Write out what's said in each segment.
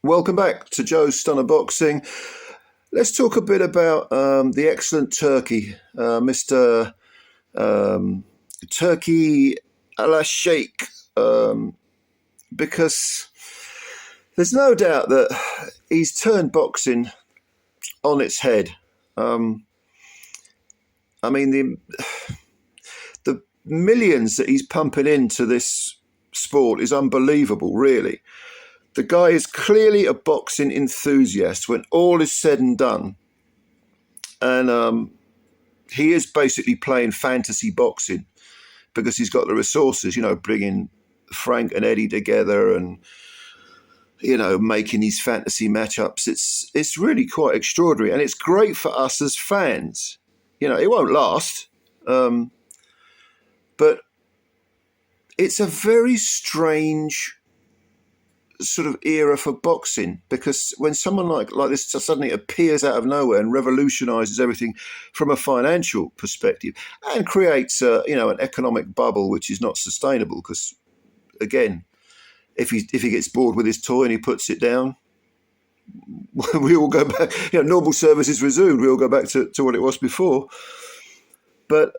Welcome back to Joe's Stunner Boxing. Let's talk a bit about the excellent Turkey, Mr. Um, Turki Alashikh, because there's no doubt that he's turned boxing on its head. Um, I mean, the millions that he's pumping into this sport is unbelievable, really. The guy is clearly a boxing enthusiast when all is said and done. And he is basically playing fantasy boxing because he's got the resources, bringing Frank and Eddie together and, making these fantasy matchups. It's really quite extraordinary. And it's great for us as fans. It won't last, but it's a very strange sort of era for boxing, because when someone like this suddenly appears out of nowhere and revolutionizes everything from a financial perspective and creates an economic bubble which is not sustainable, because again, if he gets bored with his toy and he puts it down, we all go back, normal service is resumed, we all go back to what it was before. But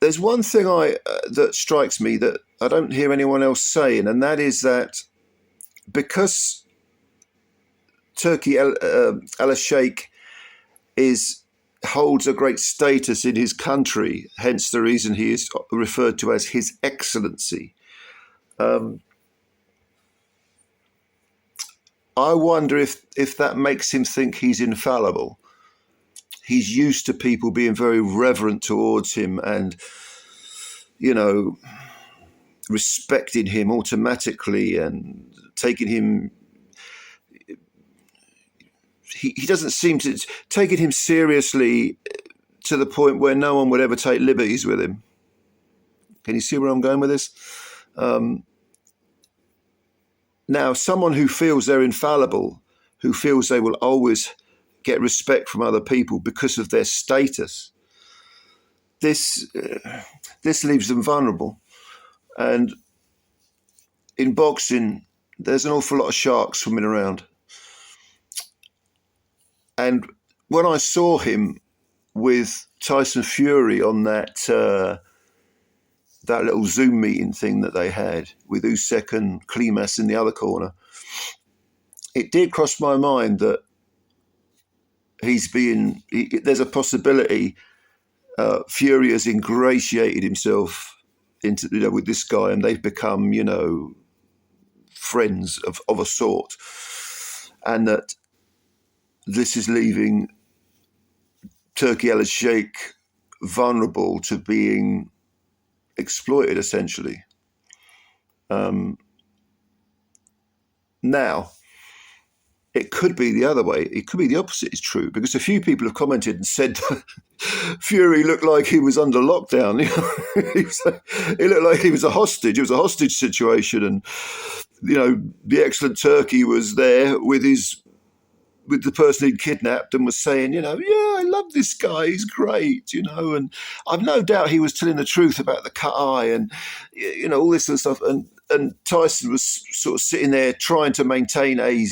there's one thing that strikes me that I don't hear anyone else saying, and that is that because Turki Alashikh holds a great status in his country, hence the reason he is referred to as His Excellency. I wonder if that makes him think he's infallible. He's used to people being very reverent towards him and, respecting him automatically and taking him. He doesn't seem to taking him seriously to the point where no one would ever take liberties with him. Can you see where I'm going with this? Now, someone who feels they're infallible, who feels they will always get respect from other people because of their status, this leaves them vulnerable. And in boxing, there's an awful lot of sharks swimming around. And when I saw him with Tyson Fury on that little Zoom meeting thing that they had with Usyk and Klimas in the other corner, it did cross my mind that there's a possibility Fury has ingratiated himself into with this guy, and they've become friends of a sort, and that this is leaving Turki Alashikh vulnerable to being exploited, essentially. Now, it could be the other way. It could be the opposite is true, because a few people have commented and said that Fury looked like he was under lockdown. He looked like he was a hostage. It was a hostage situation, and the excellent Turkey was there with the person he'd kidnapped and was saying, yeah, I love this guy, he's great, and I've no doubt he was telling the truth about the cut eye and, all this sort of stuff. And Tyson was sort of sitting there trying to maintain a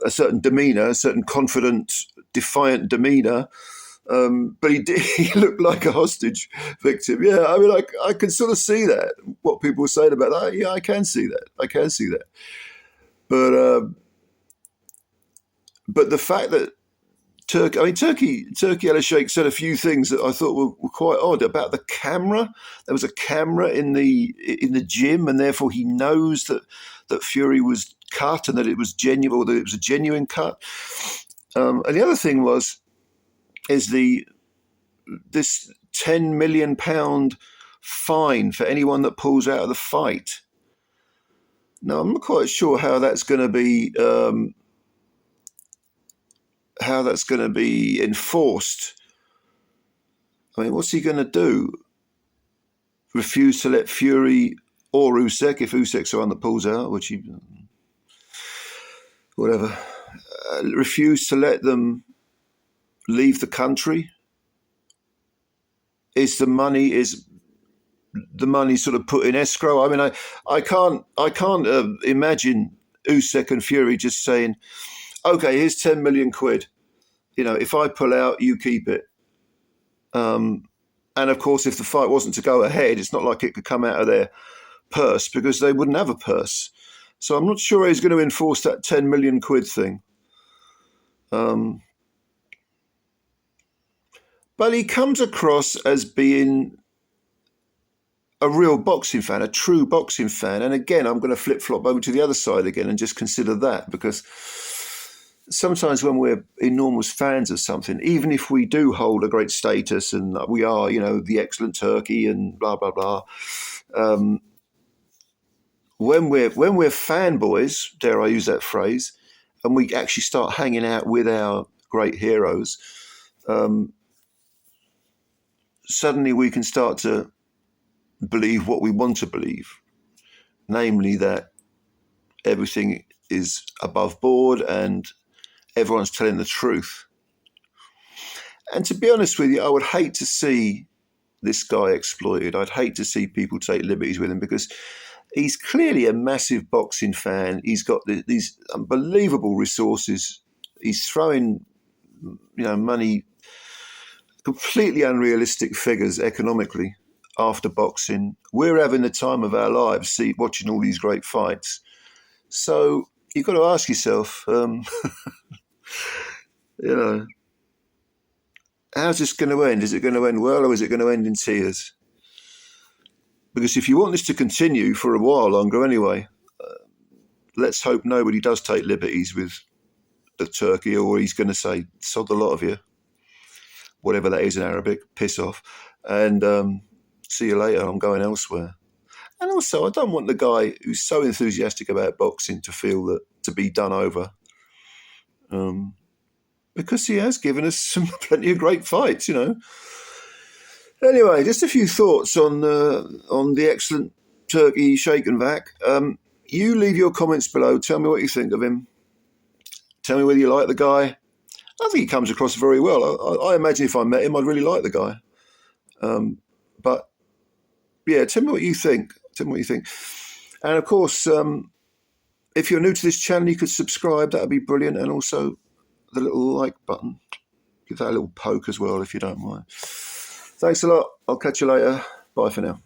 certain demeanor, a certain confident, defiant demeanor. But he looked like a hostage victim. Yeah, I mean, I can sort of see that, what people were saying about that. Yeah, I can see that. But the fact that Turki Alashikh said a few things that I thought were quite odd about the camera. There was a camera in the gym, and therefore he knows that Fury was cut and that it was genuine, or that it was a genuine cut. And the other thing is this £10 million fine for anyone that pulls out of the fight. Now, I'm not quite sure how that's going to be. How that's going to be enforced. I mean, what's he going to do? Refuse to let Fury or Usyk, if Usyk's the one that pulls out, which he, whatever, refuse to let them leave the country? Is the money the money sort of put in escrow. I mean, I can't imagine Usyk and Fury just saying, "Okay, here's 10 million quid. If I pull out, you keep it." And of course, if the fight wasn't to go ahead, it's not like it could come out of their purse because they wouldn't have a purse. So I'm not sure he's going to enforce that 10 million quid thing. But he comes across as being a real boxing fan, a true boxing fan. And again, I'm going to flip-flop over to the other side again and just consider that, because sometimes when we're enormous fans of something, even if we do hold a great status and we are, the excellent Turkey and blah, blah, blah, when we're fanboys, dare I use that phrase, and we actually start hanging out with our great heroes, suddenly we can start to believe what we want to believe, namely that everything is above board and everyone's telling the truth. And to be honest with you, I would hate to see this guy exploited. I'd hate to see people take liberties with him, because he's clearly a massive boxing fan. He's got these unbelievable resources. He's throwing, money, completely unrealistic figures economically after boxing. We're having the time of our lives watching all these great fights. So you've got to ask yourself, how's this going to end? Is it going to end well, or is it going to end in tears? Because if you want this to continue for a while longer anyway, let's hope nobody does take liberties with the Turkey, or he's going to say, sod the lot of you, whatever that is in Arabic, piss off, and see you later, I'm going elsewhere. And also, I don't want the guy who's so enthusiastic about boxing to feel that to be done over, because he has given us plenty of great fights, Anyway, just a few thoughts on the excellent Turki Alashikh. You leave your comments below. Tell me what you think of him. Tell me whether you like the guy. I think he comes across very well. I imagine if I met him, I'd really like the guy. But yeah, tell me what you think. And of course, if you're new to this channel, you could subscribe. That would be brilliant. And also the little like button. Give that a little poke as well, if you don't mind. Thanks a lot. I'll catch you later. Bye for now.